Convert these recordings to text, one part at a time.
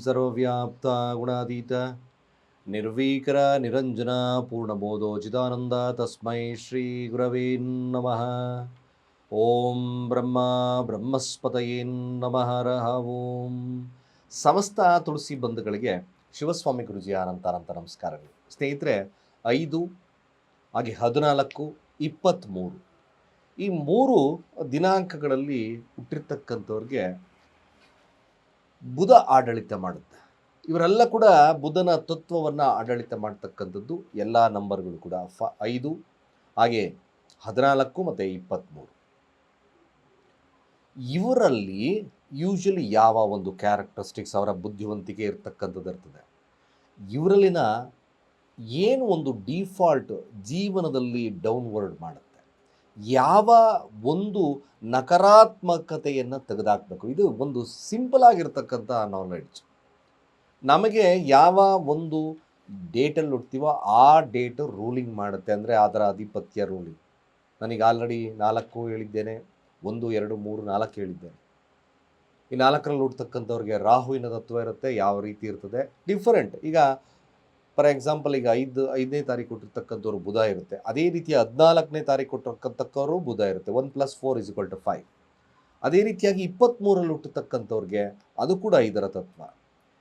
ಸರ್ವವ್ಯಾಪ್ತ ಗುಣಾತೀತ ನಿರ್ವೀಕರ ನಿರಂಜನ ಪೂರ್ಣಬೋಧೋ ಚಿದಾನಂದ ತಸ್ಮೈ ಶ್ರೀ ಗುರವೇ ನಮಃ. ಓಂ ಬ್ರಹ್ಮ ಬ್ರಹ್ಮಸ್ಪತಯೇ ನಮಃ ರಹ ಓಂ. ಸಮಸ್ತ ತುಳಸಿ ಬಂಧುಗಳಿಗೆ ಶಿವಸ್ವಾಮಿ ಗುರುಜಿಯ ಅನಂತ ನಮಸ್ಕಾರಗಳು. ಸ್ನೇಹಿತರೆ, 5 ಹಾಗೆ 14, 23 ಈ 3 ದಿನಾಂಕಗಳಲ್ಲಿ ಹುಟ್ಟಿರ್ತಕ್ಕಂಥವ್ರಿಗೆ ಬುಧ ಆಡಳಿತ ಮಾಡುತ್ತೆ. ಇವರೆಲ್ಲ ಕೂಡ ಬುಧನ ತತ್ವವನ್ನು ಆಡಳಿತ ಮಾಡ್ತಕ್ಕಂಥದ್ದು. ಎಲ್ಲ ನಂಬರ್ಗಳು ಕೂಡ 5 ಹಾಗೆ 14 ಮತ್ತು 23. ಇವರಲ್ಲಿ ಯೂಶಲಿ ಯಾವ ಒಂದು ಕ್ಯಾರೆಕ್ಟರಿಸ್ಟಿಕ್ಸ್, ಅವರ ಬುದ್ಧಿವಂತಿಕೆ ಇರ್ತಕ್ಕಂಥದ್ದು ಇರ್ತದೆ. ಇವರಲ್ಲಿನ ಏನು ಒಂದು ಡಿಫಾಲ್ಟ್ ಜೀವನದಲ್ಲಿ ಡೌನ್ವರ್ಡ್ ಮಾಡುತ್ತೆ, ಯಾವ ಒಂದು ನಕಾರಾತ್ಮಕತೆಯನ್ನು ತೆಗೆದುಹಾಕಬೇಕು. ಇದು ಒಂದು ಸಿಂಪಲ್ ಆಗಿರ್ತಕ್ಕಂಥ ನಾಲೆಡ್ಜ್. ನಮಗೆ ಯಾವ ಒಂದು ಡೇಟಲ್ಲಿ ಹುಡ್ತೀವೋ ಆ ಡೇಟು ರೂಲಿಂಗ್ ಮಾಡುತ್ತೆ, ಅಂದರೆ ಅದರ ಆಧಿಪತ್ಯ ರೂಲಿಂಗ್. ನನಗೆ ಆಲ್ರೆಡಿ 4 ಹೇಳಿದ್ದೇನೆ, 1, 2, 3, 4 ಹೇಳಿದ್ದೇನೆ. ಈ 4ರಲ್ಲಿ ಹುಡ್ತಕ್ಕಂಥವ್ರಿಗೆ ರಾಹುವಿನ ತತ್ವ ಇರುತ್ತೆ. ಯಾವ ರೀತಿ ಇರ್ತದೆ ಡಿಫರೆಂಟ್. ಈಗ ಫಾರ್ ಎಕ್ಸಾಂಪಲ್, ಈಗ 5ನೇ ತಾರೀಕು ಕೊಟ್ಟಿರ್ತಕ್ಕಂಥವ್ರು ಬುಧ ಇರುತ್ತೆ. ಅದೇ ರೀತಿ 14ನೇ ತಾರೀಕು ಕೊಟ್ಟಿರ್ತಕ್ಕಂಥವ್ರು ಬುಧ ಇರುತ್ತೆ. 1 + 4 = 5. ಅದೇ ರೀತಿಯಾಗಿ 23ರಲ್ಲಿ ಹುಟ್ಟತಕ್ಕಂಥವ್ರಿಗೆ ಅದು ಕೂಡ 5ರ ತತ್ವ.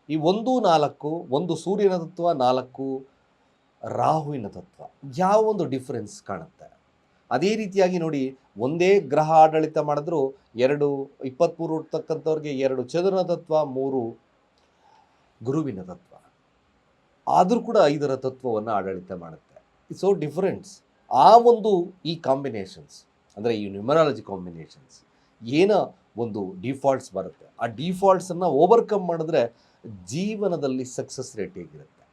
ಈ 1, 4, 1 ಸೂರ್ಯನ ತತ್ವ, 4 ರಾಹುವಿನ ತತ್ವ. ಯಾವ ಒಂದು ಡಿಫರೆನ್ಸ್ ಕಾಣುತ್ತೆ. ಅದೇ ರೀತಿಯಾಗಿ ನೋಡಿ, ಒಂದೇ ಗ್ರಹ ಆಡಳಿತ ಮಾಡಿದ್ರು 2 23 ಹುಟ್ಟತಕ್ಕಂಥವ್ರಿಗೆ 2 ಚಂದ್ರನ ತತ್ವ, 3 ಗುರುವಿನ ತತ್ವ. ಆದರೂ ಕೂಡ 5ರ ತತ್ವವನ್ನು ಆಡಳಿತ ಮಾಡುತ್ತೆ. ಸೊ ಡಿಫರೆನ್ಸ್ ಆ ಒಂದು ಈ ಕಾಂಬಿನೇಷನ್ಸ್, ಅಂದರೆ ಈ ನ್ಯೂಮರಾಲಜಿ ಕಾಂಬಿನೇಷನ್ಸ್ ಏನೋ ಒಂದು ಡಿಫಾಲ್ಟ್ಸ್ ಬರುತ್ತೆ. ಆ ಡಿಫಾಲ್ಟ್ಸನ್ನು ಓವರ್ಕಮ್ ಮಾಡಿದ್ರೆ ಜೀವನದಲ್ಲಿ ಸಕ್ಸಸ್ ರೇಟ್ ಹೇಗಿರುತ್ತೆ,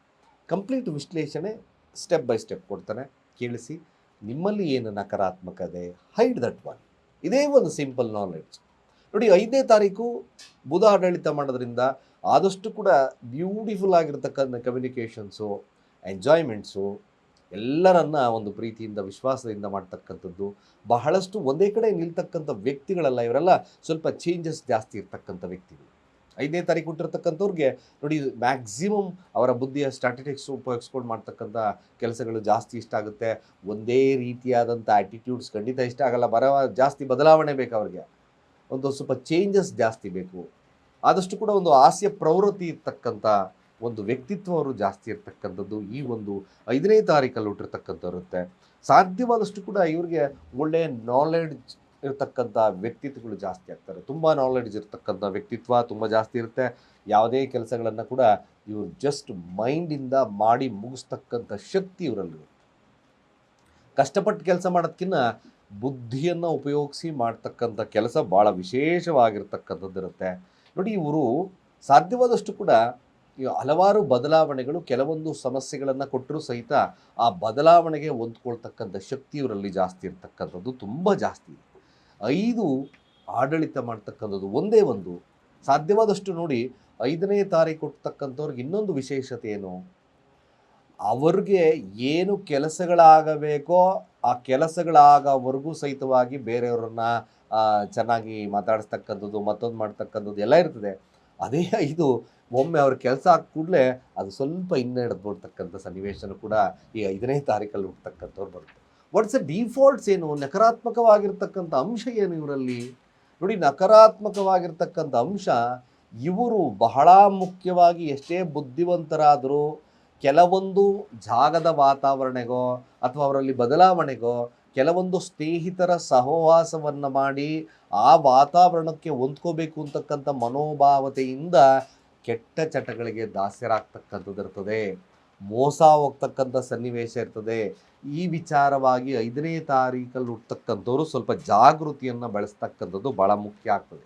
ಕಂಪ್ಲೀಟ್ ವಿಶ್ಲೇಷಣೆ ಸ್ಟೆಪ್ ಬೈ ಸ್ಟೆಪ್ ಕೊಡ್ತಾನೆ. ಕೇಳಿಸಿ, ನಿಮ್ಮಲ್ಲಿ ಏನು ನಕಾರಾತ್ಮಕತೆ, ಹೈಡ್ ದಟ್ ಒನ್. ಇದೇ ಒಂದು ಸಿಂಪಲ್ ನಾಲೆಡ್ಜ್. ನೋಡಿ, 5ನೇ ತಾರೀಕು ಬುಧ ಆಡಳಿತ ಮಾಡೋದ್ರಿಂದ ಆದಷ್ಟು ಕೂಡ ಬ್ಯೂಟಿಫುಲ್ ಆಗಿರ್ತಕ್ಕಂಥ ಕಮ್ಯುನಿಕೇಷನ್ಸು, ಎಂಜಾಯ್ಮೆಂಟ್ಸು, ಎಲ್ಲರನ್ನ ಒಂದು ಪ್ರೀತಿಯಿಂದ ವಿಶ್ವಾಸದಿಂದ ಮಾಡ್ತಕ್ಕಂಥದ್ದು. ಬಹಳಷ್ಟು ಒಂದೇ ಕಡೆ ನಿಲ್ತಕ್ಕಂಥ ವ್ಯಕ್ತಿಗಳೆಲ್ಲ. ಇವರೆಲ್ಲ ಸ್ವಲ್ಪ ಚೇಂಜಸ್ ಜಾಸ್ತಿ ಇರ್ತಕ್ಕಂಥ ವ್ಯಕ್ತಿಗಳು. 5ನೇ ತಾರೀಕು ಹುಟ್ಟಿರ್ತಕ್ಕಂಥವ್ರಿಗೆ ನೋಡಿ, ಮ್ಯಾಕ್ಸಿಮಮ್ ಅವರ ಬುದ್ಧಿಯ ಸ್ಟ್ರಾಟಜಿಕ್ಸ್ ಉಪಯೋಗಿಸ್ಕೊಂಡು ಮಾಡ್ತಕ್ಕಂಥ ಕೆಲಸಗಳು ಜಾಸ್ತಿ ಇಷ್ಟ ಆಗುತ್ತೆ. ಒಂದೇ ರೀತಿಯಾದಂಥ ಆ್ಯಟಿಟ್ಯೂಡ್ಸ್ ಖಂಡಿತ ಇಷ್ಟ ಆಗಲ್ಲ. ಜಾಸ್ತಿ ಬದಲಾವಣೆ ಬೇಕು ಅವ್ರಿಗೆ. ಒಂದು ಸ್ವಲ್ಪ ಚೇಂಜಸ್ ಜಾಸ್ತಿ ಬೇಕು. ಆದಷ್ಟು ಕೂಡ ಒಂದು ಹಾಸ್ಯ ಪ್ರವೃತ್ತಿ ಇರ್ತಕ್ಕಂಥ ಒಂದು ವ್ಯಕ್ತಿತ್ವ ಅವರು ಜಾಸ್ತಿ ಇರ್ತಕ್ಕಂಥದ್ದು ಈ ಒಂದು 5ನೇ ತಾರೀಕಲ್ಲಿ ಹುಟ್ಟಿರ್ತಕ್ಕಂಥವ್ರು ಇರುತ್ತೆ. ಸಾಧ್ಯವಾದಷ್ಟು ಕೂಡ ಇವ್ರಿಗೆ ಒಳ್ಳೆಯ ನಾಲೆಡ್ಜ್ ಇರ್ತಕ್ಕಂಥ ವ್ಯಕ್ತಿತ್ವಗಳು ಜಾಸ್ತಿ ಆಗ್ತಾರೆ. ತುಂಬ ನಾಲೆಡ್ಜ್ ಇರ್ತಕ್ಕಂಥ ವ್ಯಕ್ತಿತ್ವ ತುಂಬ ಜಾಸ್ತಿ ಇರುತ್ತೆ. ಯಾವುದೇ ಕೆಲಸಗಳನ್ನು ಕೂಡ ಇವರು ಜಸ್ಟ್ ಮೈಂಡಿಂದ ಮಾಡಿ ಮುಗಿಸ್ತಕ್ಕಂಥ ಶಕ್ತಿ ಇವರಲ್ಲಿ. ಕಷ್ಟಪಟ್ಟು ಕೆಲಸ ಮಾಡೋದಕ್ಕಿಂತ ಬುದ್ಧಿಯನ್ನು ಉಪಯೋಗಿಸಿ ಮಾಡ್ತಕ್ಕಂಥ ಕೆಲಸ ಭಾಳ ವಿಶೇಷವಾಗಿರ್ತಕ್ಕಂಥದ್ದು ಇರುತ್ತೆ. ನೋಡಿ, ಇವರು ಸಾಧ್ಯವಾದಷ್ಟು ಕೂಡ ಹಲವಾರು ಬದಲಾವಣೆಗಳು, ಕೆಲವೊಂದು ಸಮಸ್ಯೆಗಳನ್ನು ಕೊಟ್ಟರೂ ಸಹಿತ ಆ ಬದಲಾವಣೆಗೆ ಹೊಂದ್ಕೊಳ್ತಕ್ಕಂಥ ಶಕ್ತಿ ಇವರಲ್ಲಿ ಜಾಸ್ತಿ ಇರ್ತಕ್ಕಂಥದ್ದು ತುಂಬ ಜಾಸ್ತಿ. 5 ಆಡಳಿತ ಮಾಡ್ತಕ್ಕಂಥದ್ದು ಒಂದೇ ಒಂದು. ಸಾಧ್ಯವಾದಷ್ಟು ನೋಡಿ, 5ನೇ ತಾರೀಕು ಕೊಡ್ತಕ್ಕಂಥವ್ರಿಗೆ ಇನ್ನೊಂದು ವಿಶೇಷತೆ ಏನು, ಅವ್ರಿಗೆ ಏನು ಕೆಲಸಗಳಾಗಬೇಕೋ ಆ ಕೆಲಸಗಳಾಗೋವರೆಗೂ ಸಹಿತವಾಗಿ ಬೇರೆಯವ್ರನ್ನ ಚೆನ್ನಾಗಿ ಮಾತಾಡಿಸ್ತಕ್ಕಂಥದ್ದು, ಮತ್ತೊಂದು ಮಾಡ್ತಕ್ಕಂಥದ್ದು ಎಲ್ಲ ಇರ್ತದೆ. ಅದೇ 5 ಒಮ್ಮೆ ಅವ್ರ ಕೆಲಸ ಆದ ಕೂಡಲೇ ಅದು ಸ್ವಲ್ಪ ಹಿನ್ನಡೆದ್ಬಿಡ್ತಕ್ಕಂಥ ಸನ್ನಿವೇಶನೂ ಕೂಡ ಈ 5ನೇ ತಾರೀಕಲ್ಲಿ ಹುಟ್ಟತಕ್ಕಂಥವ್ರು ಬರುತ್ತೆ. ವಾಟ್ಸ್ ದ ಡಿಫಾಲ್ಟ್ಸ್ ಏನು, ನಕಾರಾತ್ಮಕವಾಗಿರ್ತಕ್ಕಂಥ ಅಂಶ ಏನು ಇವರಲ್ಲಿ? ನೋಡಿ, ನಕಾರಾತ್ಮಕವಾಗಿರ್ತಕ್ಕಂಥ ಅಂಶ, ಇವರು ಬಹಳ ಮುಖ್ಯವಾಗಿ ಎಷ್ಟೇ ಬುದ್ಧಿವಂತರಾದರೂ ಕೆಲವೊಂದು ಜಾಗದ ವಾತಾವರಣೆಗೋ ಅಥವಾ ಅವರಲ್ಲಿ ಬದಲಾವಣೆಗೋ, ಕೆಲವೊಂದು ಸ್ನೇಹಿತರ ಸಹವಾಸವನ್ನು ಮಾಡಿ ಆ ವಾತಾವರಣಕ್ಕೆ ಹೊಂದ್ಕೋಬೇಕು ಅಂತಕ್ಕಂಥ ಮನೋಭಾವತೆಯಿಂದ ಕೆಟ್ಟ ಚಟಗಳಿಗೆ ದಾಸ್ಯರಾಗ್ತಕ್ಕಂಥದ್ದು ಇರ್ತದೆ. ಮೋಸ ಹೋಗ್ತಕ್ಕಂಥ ಸನ್ನಿವೇಶ ಇರ್ತದೆ. ಈ ವಿಚಾರವಾಗಿ 5ನೇ ತಾರೀಕಲ್ಲಿ ಹುಟ್ಟತಕ್ಕಂಥವ್ರು ಸ್ವಲ್ಪ ಜಾಗೃತಿಯನ್ನು ಬೆಳೆಸ್ತಕ್ಕಂಥದ್ದು ಭಾಳ ಮುಖ್ಯ ಆಗ್ತದೆ.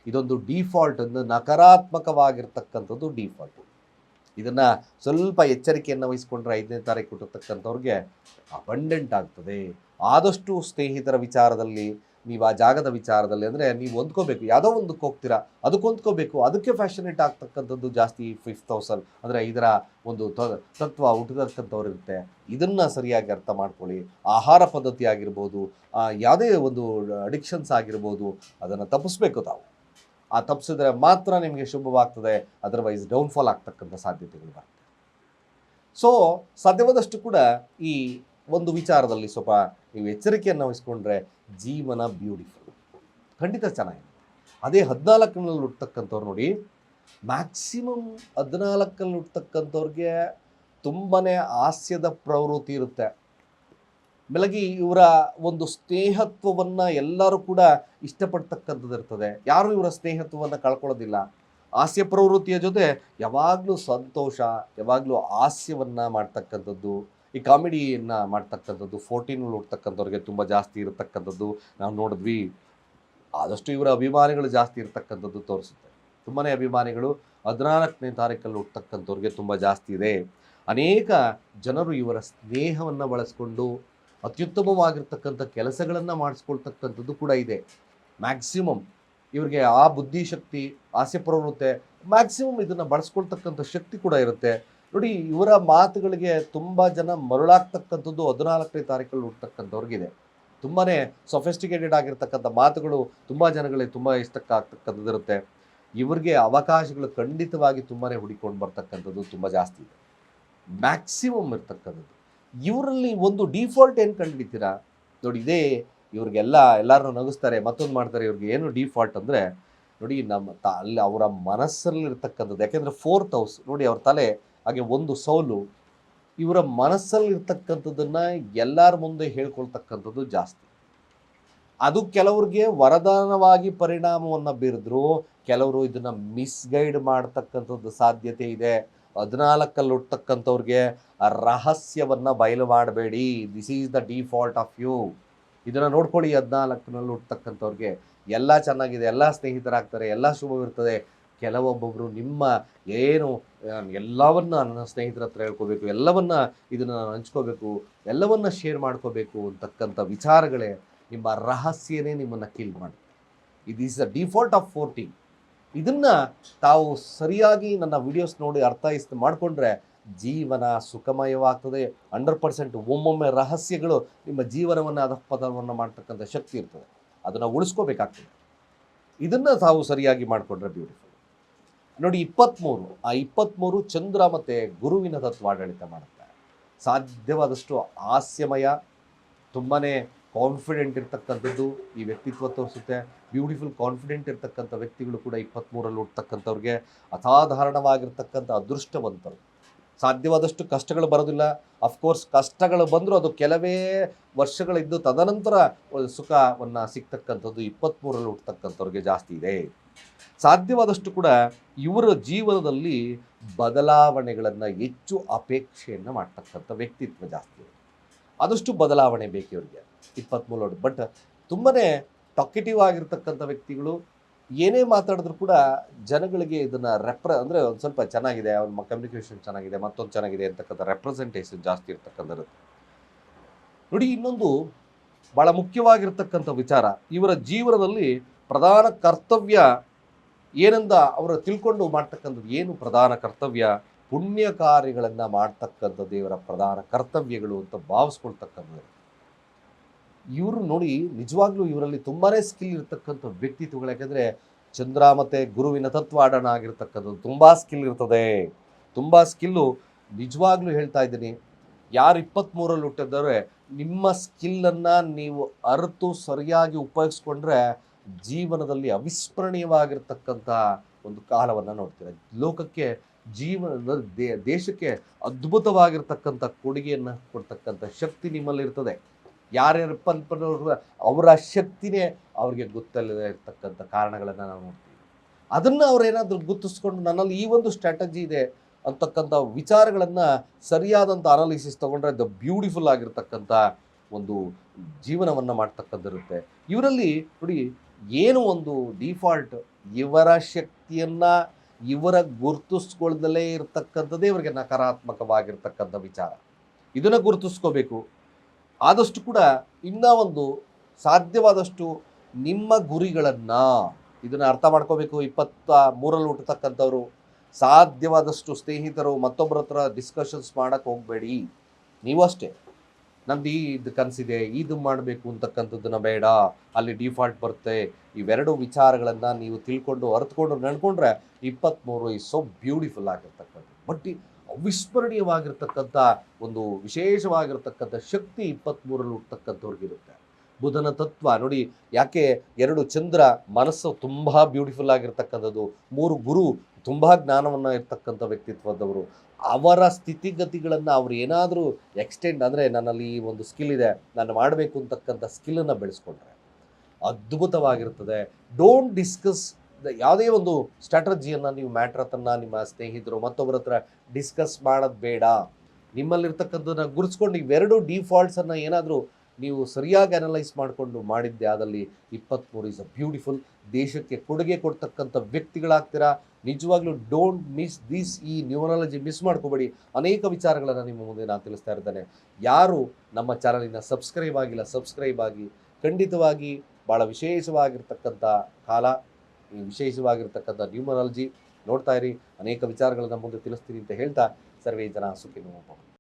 ಇದೊಂದು ಡಿಫಾಲ್ಟ್, ಒಂದು ನಕಾರಾತ್ಮಕವಾಗಿರ್ತಕ್ಕಂಥದ್ದು ಡಿಫಾಲ್ಟು. ಇದನ್ನು ಸ್ವಲ್ಪ ಎಚ್ಚರಿಕೆಯನ್ನು ವಹಿಸ್ಕೊಂಡ್ರೆ 5ನೇ ತಾರೀಕು ಹುಟ್ಟತಕ್ಕಂಥವ್ರಿಗೆ ಅಬಂಡೆಂಟ್ ಆಗ್ತದೆ. ಆದಷ್ಟು ಸ್ನೇಹಿತರ ವಿಚಾರದಲ್ಲಿ, ನೀವು ಆ ಜಾಗದ ವಿಚಾರದಲ್ಲಿ, ಅಂದರೆ ನೀವು ಹೊಂದ್ಕೋಬೇಕು, ಯಾವುದೋ ಒಂದಕ್ಕೆ ಹೋಗ್ತೀರಾ ಅದಕ್ಕೆ ಹೊಂದ್ಕೋಬೇಕು, ಅದಕ್ಕೆ ಫ್ಯಾಷನೇಟ್ ಆಗ್ತಕ್ಕಂಥದ್ದು ಜಾಸ್ತಿ 5th ಹೌಸಲ್ಲಿ, ಅಂದರೆ 5ರ ಒಂದು ತತ್ವ ಹುಟ್ಟಿರ್ತಕ್ಕಂಥವ್ರು ಇರುತ್ತೆ. ಇದನ್ನು ಸರಿಯಾಗಿ ಅರ್ಥ ಮಾಡ್ಕೊಳ್ಳಿ. ಆಹಾರ ಪದ್ಧತಿ ಆಗಿರ್ಬೋದು, ಯಾವುದೇ ಒಂದು ಅಡಿಕ್ಷನ್ಸ್ ಆಗಿರ್ಬೋದು, ಅದನ್ನು ತಪ್ಪಿಸ್ಬೇಕು ತಾವು. ಆ ತಪ್ಪಿಸಿದ್ರೆ ಮಾತ್ರ ನಿಮಗೆ ಶುಭವಾಗ್ತದೆ, ಅದರ್ವೈಸ್ ಡೌನ್ಫಾಲ್ ಆಗ್ತಕ್ಕಂಥ ಸಾಧ್ಯತೆಗಳು ಬರ್ತದೆ. ಸೊ ಸಾಧ್ಯವಾದಷ್ಟು ಕೂಡ ಈ ಒಂದು ವಿಚಾರದಲ್ಲಿ ಸ್ವಲ್ಪ ನೀವು ಎಚ್ಚರಿಕೆಯನ್ನು ವಹಿಸ್ಕೊಂಡ್ರೆ ಜೀವನ ಬ್ಯೂಟಿಫುಲ್, ಖಂಡಿತ ಚೆನ್ನಾಗಿದೆ. ಅದೇ 14ನಲ್ಲಿ ಹುಟ್ಟತಕ್ಕಂಥವ್ರು ನೋಡಿ, ಮ್ಯಾಕ್ಸಿಮಮ್ 14ನಲ್ಲಿ ಹುಟ್ಟತಕ್ಕಂಥವ್ರಿಗೆ ತುಂಬಾ ಹಾಸ್ಯದ ಪ್ರವೃತ್ತಿ ಇರುತ್ತೆ. ಬೆಳಗ್ಗೆ ಇವರ ಒಂದು ಸ್ನೇಹತ್ವವನ್ನು ಎಲ್ಲರೂ ಕೂಡ ಇಷ್ಟಪಡ್ತಕ್ಕಂಥದ್ದು ಇರ್ತದೆ. ಯಾರು ಇವರ ಸ್ನೇಹತ್ವವನ್ನು ಕಳ್ಕೊಳ್ಳೋದಿಲ್ಲ. ಹಾಸ್ಯ ಪ್ರವೃತ್ತಿಯ ಜೊತೆ ಯಾವಾಗಲೂ ಸಂತೋಷ, ಯಾವಾಗಲೂ ಹಾಸ್ಯವನ್ನು ಮಾಡ್ತಕ್ಕಂಥದ್ದು, ಈ ಕಾಮಿಡಿಯನ್ನು ಮಾಡ್ತಕ್ಕಂಥದ್ದು 14ನಲ್ಲಿ ಹುಟ್ಟತಕ್ಕಂಥವ್ರಿಗೆ ತುಂಬ ಜಾಸ್ತಿ ಇರತಕ್ಕಂಥದ್ದು ನಾವು ನೋಡಿದ್ವಿ. ಆದಷ್ಟು ಇವರ ಅಭಿಮಾನಿಗಳು ಜಾಸ್ತಿ ಇರತಕ್ಕಂಥದ್ದು ತೋರಿಸುತ್ತೆ. ತುಂಬಾ ಅಭಿಮಾನಿಗಳು 14ನೇ ತಾರೀಕಲ್ಲಿ ಹುಟ್ಟತಕ್ಕಂಥವ್ರಿಗೆ ತುಂಬ ಜಾಸ್ತಿ ಇದೆ. ಅನೇಕ ಜನರು ಇವರ ಸ್ನೇಹವನ್ನು ಬಳಸ್ಕೊಂಡು ಅತ್ಯುತ್ತಮವಾಗಿರ್ತಕ್ಕಂಥ ಕೆಲಸಗಳನ್ನು ಮಾಡಿಸ್ಕೊಳ್ತಕ್ಕಂಥದ್ದು ಕೂಡ ಇದೆ. ಮ್ಯಾಕ್ಸಿಮಮ್ ಇವರಿಗೆ ಆ ಬುದ್ಧಿಶಕ್ತಿ, ಹಾಸ್ಯ ಪ್ರವೃತ್ತಿ ಮ್ಯಾಕ್ಸಿಮಮ್ ಇದನ್ನು ಬಳಸ್ಕೊಳ್ತಕ್ಕಂಥ ಶಕ್ತಿ ಕೂಡ ಇರುತ್ತೆ. ನೋಡಿ, ಇವರ ಮಾತುಗಳಿಗೆ ತುಂಬ ಜನ ಮರುಳಾಗ್ತಕ್ಕಂಥದ್ದು 14ನೇ ತಾರೀಕಲ್ಲಿ ಹುಟ್ಟತಕ್ಕಂಥವ್ರಿಗಿದೆ. ತುಂಬಾ ಸೊಫಿಸ್ಟಿಕೇಟೆಡ್ ಆಗಿರ್ತಕ್ಕಂಥ ಮಾತುಗಳು ತುಂಬ ಜನಗಳಿಗೆ ತುಂಬ ಇಷ್ಟಕ್ಕಾಗ್ತಕ್ಕಂಥದ್ದು ಇರುತ್ತೆ. ಇವ್ರಿಗೆ ಅವಕಾಶಗಳು ಖಂಡಿತವಾಗಿ ತುಂಬಾ ಹುಡಿಕೊಂಡು ಬರ್ತಕ್ಕಂಥದ್ದು ತುಂಬ ಜಾಸ್ತಿ ಇದೆ, ಮ್ಯಾಕ್ಸಿಮಮ್ ಇರ್ತಕ್ಕಂಥದ್ದು. ಇವರಲ್ಲಿ ಒಂದು ಡಿಫಾಲ್ಟ್ ಏನು ಕಂಡುಹಿಡಿತೀರಾ ನೋಡಿ, ಇದೇ ಎಲ್ಲರನ್ನೂ ನಗಿಸ್ತಾರೆ, ಮತ್ತೊಂದು ಮಾಡ್ತಾರೆ. ಇವ್ರಿಗೆ ಏನು ಡಿಫಾಲ್ಟ್ ಅಂದರೆ ನೋಡಿ, ಅಲ್ಲಿ ಅವರ ಮನಸ್ಸಲ್ಲಿರ್ತಕ್ಕಂಥದ್ದು, ಯಾಕೆಂದರೆ 4th ಹೌಸ್ ನೋಡಿ, ಅವ್ರ ತಲೆ ಹಾಗೆ ಒಂದು ಸೌಲು, ಇವರ ಮನಸ್ಸಲ್ಲಿರ್ತಕ್ಕಂಥದ್ದನ್ನು ಎಲ್ಲರ ಮುಂದೆ ಹೇಳ್ಕೊಳ್ತಕ್ಕಂಥದ್ದು ಜಾಸ್ತಿ. ಅದು ಕೆಲವ್ರಿಗೆ ವರದಾನವಾಗಿ ಪರಿಣಾಮವನ್ನು ಬೀರಿದ್ರು, ಕೆಲವರು ಇದನ್ನು ಮಿಸ್ಗೈಡ್ ಮಾಡ್ತಕ್ಕಂಥದ್ದು ಸಾಧ್ಯತೆ ಇದೆ. 14ಲ್ಲಿ ಹುಟ್ಟತಕ್ಕಂಥವ್ರಿಗೆ ಆ ರಹಸ್ಯವನ್ನು ಬಯಲು ಮಾಡಬೇಡಿ. This is the default of you. ಇದನ್ನು ನೋಡ್ಕೊಳ್ಳಿ. 14ನಲ್ಲಿ ಹುಟ್ಟತಕ್ಕಂಥವ್ರಿಗೆ ಎಲ್ಲ ಚೆನ್ನಾಗಿದೆ, ಎಲ್ಲ ಸ್ನೇಹಿತರಾಗ್ತಾರೆ, ಎಲ್ಲ ಶುಭವಿರ್ತದೆ. ಕೆಲವೊಬ್ಬೊಬ್ಬರು ನಿಮ್ಮ ಏನು ಎಲ್ಲವನ್ನ ನನ್ನ ಸ್ನೇಹಿತರ ಹತ್ರ ಹೇಳ್ಕೋಬೇಕು, ಎಲ್ಲವನ್ನ ಇದನ್ನು ನಾನು ಹಂಚ್ಕೋಬೇಕು, ಎಲ್ಲವನ್ನ ಶೇರ್ ಮಾಡ್ಕೋಬೇಕು ಅಂತಕ್ಕಂಥ ವಿಚಾರಗಳೇ ನಿಮ್ಮ ರಹಸ್ಯನೇ ನಿಮ್ಮನ್ನು ಕಿಲ್ ಮಾಡುತ್ತೆ. ಇದು ಈಸ್ ದ ಡಿಫಾಲ್ಟ್ ಆಫ್ 14. ಇದನ್ನು ತಾವು ಸರಿಯಾಗಿ ನನ್ನ ವಿಡಿಯೋಸ್ ನೋಡಿ ಮಾಡಿಕೊಂಡ್ರೆ ಜೀವನ ಸುಖಮಯವಾಗ್ತದೆ. 100% ಒಮ್ಮೊಮ್ಮೆ ರಹಸ್ಯಗಳು ನಿಮ್ಮ ಜೀವನವನ್ನು ಅಧಃಪತನವನ್ನು ಮಾಡ್ತಕ್ಕಂಥ ಶಕ್ತಿ ಇರ್ತದೆ, ಅದನ್ನು ಉಳಿಸ್ಕೋಬೇಕಾಗ್ತದೆ. ಇದನ್ನು ತಾವು ಸರಿಯಾಗಿ ಮಾಡಿಕೊಂಡ್ರೆ ಬ್ಯೂಟಿಫುಲ್. ನೋಡಿ, 23 ಚಂದ್ರ ಮತ್ತು ಗುರುವಿನ ತತ್ವ ಆಡಳಿತ ಮಾಡುತ್ತೆ. ಸಾಧ್ಯವಾದಷ್ಟು ಹಾಸ್ಯಮಯ, ತುಂಬಾ ಕಾನ್ಫಿಡೆಂಟ್ ಇರ್ತಕ್ಕಂಥದ್ದು ಈ ವ್ಯಕ್ತಿತ್ವ ತೋರಿಸುತ್ತೆ. ಬ್ಯೂಟಿಫುಲ್ ಕಾನ್ಫಿಡೆಂಟ್ ಇರ್ತಕ್ಕಂಥ ವ್ಯಕ್ತಿಗಳು ಕೂಡ 23ರಲ್ಲಿ ಹುಟ್ಟತಕ್ಕಂಥವ್ರಿಗೆ ಅಸಾಧಾರಣವಾಗಿರ್ತಕ್ಕಂಥ ಅದೃಷ್ಟವಂತರು. ಸಾಧ್ಯವಾದಷ್ಟು ಕಷ್ಟಗಳು ಬರೋದಿಲ್ಲ. ಅಫ್ಕೋರ್ಸ್ ಕಷ್ಟಗಳು ಬಂದರೂ ಅದು ಕೆಲವೇ ವರ್ಷಗಳಿದ್ದು ತದನಂತರ ಸುಖವನ್ನು ಸಿಗ್ತಕ್ಕಂಥದ್ದು 23ರಲ್ಲಿ ಹುಟ್ಟತಕ್ಕಂಥವ್ರಿಗೆ ಜಾಸ್ತಿ ಇದೆ. ಸಾಧ್ಯವಾದಷ್ಟು ಕೂಡ ಇವರ ಜೀವನದಲ್ಲಿ ಬದಲಾವಣೆಗಳನ್ನು ಹೆಚ್ಚು ಅಪೇಕ್ಷೆಯನ್ನು ಮಾಡ್ತಕ್ಕಂಥ ವ್ಯಕ್ತಿತ್ವ ಜಾಸ್ತಿ ಇದೆ. ಆದಷ್ಟು ಬದಲಾವಣೆ ಬೇಕು ಇವರಿಗೆ 23. ಬಟ್ ತುಂಬಾ ಟಾಕೆಟಿವ್ ಆಗಿರ್ತಕ್ಕಂಥ ವ್ಯಕ್ತಿಗಳು, ಏನೇ ಮಾತಾಡಿದ್ರು ಕೂಡ ಜನಗಳಿಗೆ ಇದನ್ನು ಅಂದರೆ ಒಂದು ಸ್ವಲ್ಪ ಚೆನ್ನಾಗಿದೆ, ಅವ್ರ ಕಮ್ಯುನಿಕೇಷನ್ ಚೆನ್ನಾಗಿದೆ, ಮತ್ತೊಂದು ಚೆನ್ನಾಗಿದೆ ಅಂತಕ್ಕಂಥ ರೆಪ್ರೆಸೆಂಟೇಷನ್ ಜಾಸ್ತಿ ಇರ್ತಕ್ಕಂಥದ್ದು ನೋಡಿ. ಇನ್ನೊಂದು ಭಾಳ ಮುಖ್ಯವಾಗಿರ್ತಕ್ಕಂಥ ವಿಚಾರ, ಇವರ ಜೀವನದಲ್ಲಿ ಪ್ರಧಾನ ಕರ್ತವ್ಯ ಏನೆಂದ ಅವರು ತಿಳ್ಕೊಂಡು ಮಾಡ್ತಕ್ಕಂಥದ್ದು ಏನು ಪ್ರಧಾನ ಕರ್ತವ್ಯ? ಪುಣ್ಯ ಕಾರ್ಯಗಳನ್ನು ಮಾಡ್ತಕ್ಕಂಥದ್ದು ಇವರ ಪ್ರಧಾನ ಕರ್ತವ್ಯಗಳು ಅಂತ ಭಾವಿಸ್ಕೊಳ್ತಕ್ಕಂಥದ್ದು. ಇವರು ನೋಡಿ, ನಿಜವಾಗ್ಲೂ ಇವರಲ್ಲಿ ತುಂಬಾ ಸ್ಕಿಲ್ ಇರ್ತಕ್ಕಂಥ ವ್ಯಕ್ತಿತ್ವಗಳು. ಯಾಕೆಂದರೆ ಚಂದ್ರ ಮತ್ತು ಗುರುವಿನ ತತ್ವ ಆಡೋಣ ಆಗಿರ್ತಕ್ಕಂಥದ್ದು ತುಂಬ ಸ್ಕಿಲ್ ಇರ್ತದೆ, ತುಂಬ ಸ್ಕಿಲ್ಲು. ನಿಜವಾಗ್ಲೂ ಹೇಳ್ತಾ ಇದ್ದೀನಿ, ಯಾರು 23ರಲ್ಲಿ ಹುಟ್ಟಿದ್ದಾರೆ, ನಿಮ್ಮ ಸ್ಕಿಲ್ಲನ್ನು ನೀವು ಅರಿತು ಸರಿಯಾಗಿ ಉಪಯೋಗಿಸ್ಕೊಂಡ್ರೆ ಜೀವನದಲ್ಲಿ ಅವಿಸ್ಮರಣೀಯವಾಗಿರ್ತಕ್ಕಂಥ ಒಂದು ಕಾಲವನ್ನು ನೋಡ್ತೀರ. ಲೋಕಕ್ಕೆ ದೇಶಕ್ಕೆ ಅದ್ಭುತವಾಗಿರ್ತಕ್ಕಂಥ ಕೊಡುಗೆಯನ್ನು ಕೊಡ್ತಕ್ಕಂಥ ಶಕ್ತಿ ನಿಮ್ಮಲ್ಲಿರ್ತದೆ. ಯಾರ್ಯಾರು ಅವರ ಶಕ್ತಿನೇ ಅವ್ರಿಗೆ ಗೊತ್ತಲ್ಲದೆ ಇರ್ತಕ್ಕಂಥ ಕಾರಣಗಳನ್ನು ನಾವು ನೋಡ್ತೀವಿ. ಅದನ್ನು ಅವರೇನಾದರೂ ಗುರುತಿಸ್ಕೊಂಡು ನನ್ನಲ್ಲಿ ಈ ಒಂದು ಸ್ಟ್ರಾಟಜಿ ಇದೆ ಅಂತಕ್ಕಂಥ ವಿಚಾರಗಳನ್ನು ಸರಿಯಾದಂಥ ಅನಾಲಿಸಿಸ್ ತೊಗೊಂಡ್ರೆ ದ ಬ್ಯೂಟಿಫುಲ್ ಆಗಿರ್ತಕ್ಕಂಥ ಒಂದು ಜೀವನವನ್ನು ಮಾಡ್ತಕ್ಕಂಥಿರುತ್ತೆ. ಇವರಲ್ಲಿ ನೋಡಿ, ಏನು ಒಂದು ಡಿಫಾಲ್ಟ್, ಇವರ ಶಕ್ತಿಯನ್ನು ಇವರ ಗುರುತಿಸ್ಕೊಳ್ದಲೇ ಇರತಕ್ಕಂಥದ್ದೇ ಇವರಿಗೆ ನಕಾರಾತ್ಮಕವಾಗಿರ್ತಕ್ಕಂಥ ವಿಚಾರ. ಇದನ್ನು ಗುರುತಿಸ್ಕೋಬೇಕು. ಆದಷ್ಟು ಕೂಡ ಇನ್ನೂ ಒಂದು ಸಾಧ್ಯವಾದಷ್ಟು ನಿಮ್ಮ ಗುರಿಗಳನ್ನು ಇದನ್ನು ಅರ್ಥ ಮಾಡ್ಕೋಬೇಕು. 23ರಲ್ಲಿ ಹುಟ್ಟತಕ್ಕಂಥವ್ರು ಸಾಧ್ಯವಾದಷ್ಟು ಸ್ನೇಹಿತರು ಮತ್ತೊಬ್ಬರ ಹತ್ರ ಡಿಸ್ಕಷನ್ಸ್ ಮಾಡೋಕ್ಕೆ ಹೋಗಬೇಡಿ. ನೀವು ಅಷ್ಟೇ ನಂದು ಇದು ಕನಸಿದೆ, ಇದು ಮಾಡಬೇಕು ಅಂತಕ್ಕಂಥದ್ದನ್ನ ಬೇಡ, ಅಲ್ಲಿ ಡಿಫಾಲ್ಟ್ ಬರುತ್ತೆ. ಇವೆರಡು ವಿಚಾರಗಳನ್ನು ನೀವು ತಿಳ್ಕೊಂಡು ಅರ್ಥಕೊಂಡು ನಡ್ಕೊಂಡ್ರೆ 23 ಈಸ್ ಸೋ ಬ್ಯೂಟಿಫುಲ್ ಆಗಿರ್ತಕ್ಕಂಥದ್ದು. ಬಟ್ ಅವಿಸ್ಮರಣೀಯವಾಗಿರ್ತಕ್ಕಂಥ ಒಂದು ವಿಶೇಷವಾಗಿರ್ತಕ್ಕಂಥ ಶಕ್ತಿ 23ರಲ್ಲಿ ಹುಟ್ಟತಕ್ಕಂಥವ್ರಿಗಿರುತ್ತೆ. ಬುಧನ ತತ್ವ ನೋಡಿ, ಯಾಕೆ 2 ಚಂದ್ರ ಮನಸ್ಸು ತುಂಬ ಬ್ಯೂಟಿಫುಲ್ ಆಗಿರ್ತಕ್ಕಂಥದ್ದು, 3 ಗುರು ತುಂಬ ಜ್ಞಾನವನ್ನು ಇರ್ತಕ್ಕಂಥ ವ್ಯಕ್ತಿತ್ವದವರು. ಅವರ ಸ್ಥಿತಿಗತಿಗಳನ್ನು ಅವ್ರು ಏನಾದರೂ ಎಕ್ಸ್ಟೆಂಡ್ ಅಂದರೆ ನನ್ನಲ್ಲಿ ಈ ಒಂದು ಸ್ಕಿಲ್ ಇದೆ, ನಾನು ಮಾಡಬೇಕು ಅಂತಕ್ಕಂಥ ಸ್ಕಿಲ್ಲನ್ನು ಬೆಳೆಸ್ಕೊಂಡ್ರೆ ಅದ್ಭುತವಾಗಿರ್ತದೆ. ಡೋಂಟ್ ಡಿಸ್ಕಸ್ ಯಾವುದೇ ಒಂದು ಸ್ಟ್ರಾಟಜಿಯನ್ನು ನೀವು ಮ್ಯಾಟ್ರ್ ಹತ್ರನ ನಿಮ್ಮ ಸ್ನೇಹಿತರು ಮತ್ತೊಬ್ಬರ ಹತ್ರ ಡಿಸ್ಕಸ್ ಮಾಡೋದು ಬೇಡ. ನಿಮ್ಮಲ್ಲಿರ್ತಕ್ಕಂಥದ್ದನ್ನು ಗುರುತಿಸ್ಕೊಂಡು ಇವೆರಡು ಡಿಫಾಲ್ಟ್ಸನ್ನು ಏನಾದರೂ ನೀವು ಸರಿಯಾಗಿ ಅನಲೈಸ್ ಮಾಡಿಕೊಂಡು ಮಾಡಿದ್ದೆ ಆದಲ್ಲಿ 23 ಈಸ್ ಅ ಬ್ಯೂಟಿಫುಲ್. ದೇಶಕ್ಕೆ ಕೊಡುಗೆ ಕೊಡ್ತಕ್ಕಂಥ ವ್ಯಕ್ತಿಗಳಾಗ್ತೀರಾ. ನಿಜವಾಗ್ಲೂ ಡೋಂಟ್ ಮಿಸ್ ದಿಸ್. ಈ ನ್ಯೂಮರಾಲಜಿ ಮಿಸ್ ಮಾಡ್ಕೋಬೇಡಿ. ಅನೇಕ ವಿಚಾರಗಳನ್ನು ನಿಮ್ಮ ಮುಂದೆ ನಾನು ತಿಳಿಸ್ತಾ ಇರ್ತೇನೆ. ಯಾರು ನಮ್ಮ ಚಾನಲಿನ ಸಬ್ಸ್ಕ್ರೈಬ್ ಆಗಿಲ್ಲ, ಸಬ್ಸ್ಕ್ರೈಬ್ ಆಗಿ. ಖಂಡಿತವಾಗಿ ಭಾಳ ವಿಶೇಷವಾಗಿರ್ತಕ್ಕಂಥ ಕಾಲ, ಈ ವಿಶೇಷವಾಗಿರ್ತಕ್ಕಂಥ ನ್ಯೂಮರಾಲಜಿ ನೋಡ್ತಾ ಇರಿ. ಅನೇಕ ವಿಚಾರಗಳನ್ನು ಮುಂದೆ ತಿಳಿಸ್ತೀನಿ ಅಂತ ಹೇಳ್ತಾ ಸರ್ವೇ ಜನ ಸುಖಿನೋ ಭವಂತು.